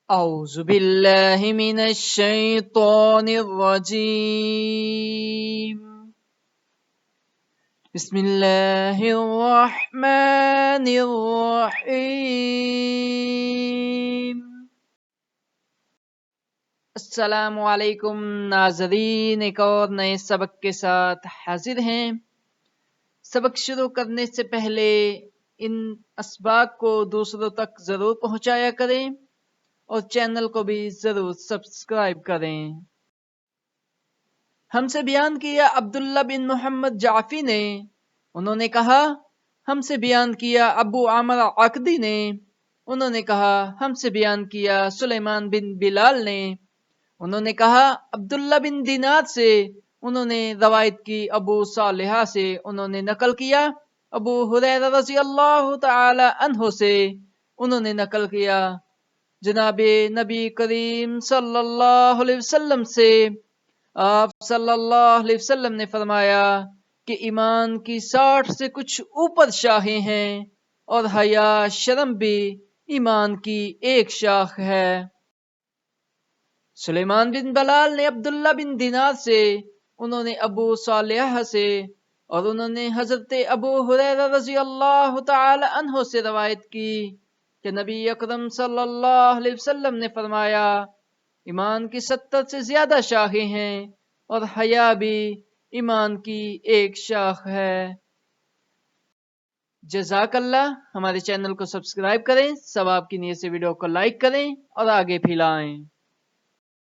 أعوذ بالله من الشيطان الرجيم بسم الله الرحمن الرحيم السلام علیکم ناظرین، ایک اور نئے سبق کے ساتھ حاضر ہیں۔ سبق شروع کرنے سے پہلے ان اسباق کو دوسروں تک ضرور پہنچایا کریں اور چینل کو بھی ضرور سبسکرائب کریں۔ ہم سے بیان کیا عبداللہ بن محمد جعفی نے، انہوں نے کہا ہم سے بیان کیا ابو عامر عقدی نے، انہوں نے کہا ہم سے بیان کیا سلیمان بن بلال نے، انہوں نے کہا عبداللہ بن دینار سے، انہوں نے روایت کی ابو صالحہ سے، انہوں نے نقل کیا ابو ہریرہ رضی اللہ تعالی عنہ سے، انہوں نے نقل کیا جناب نبی کریم صلی اللہ علیہ وسلم سے، آپ صلی اللہ علیہ وسلم نے فرمایا کہ ایمان کی 60 سے کچھ اوپر شاخیں ہیں اور حیا شرم بھی ایمان کی ایک شاخ ہے۔ سلیمان بن بلال نے عبداللہ بن دینار سے، انہوں نے ابو صالحہ سے، اور انہوں نے حضرت ابو ہریرہ رضی اللہ تعالی عنہ سے روایت کی کہ نبی اکرم صلی اللہ علیہ وسلم نے فرمایا ایمان کی 70 سے زیادہ شاخیں ہیں اور حیا بھی ایمان کی ایک شاخ ہے۔ جزاک اللہ۔ ہمارے چینل کو سبسکرائب کریں، ثواب کی نیت سے ویڈیو کو لائک کریں اور آگے پھیلائیں۔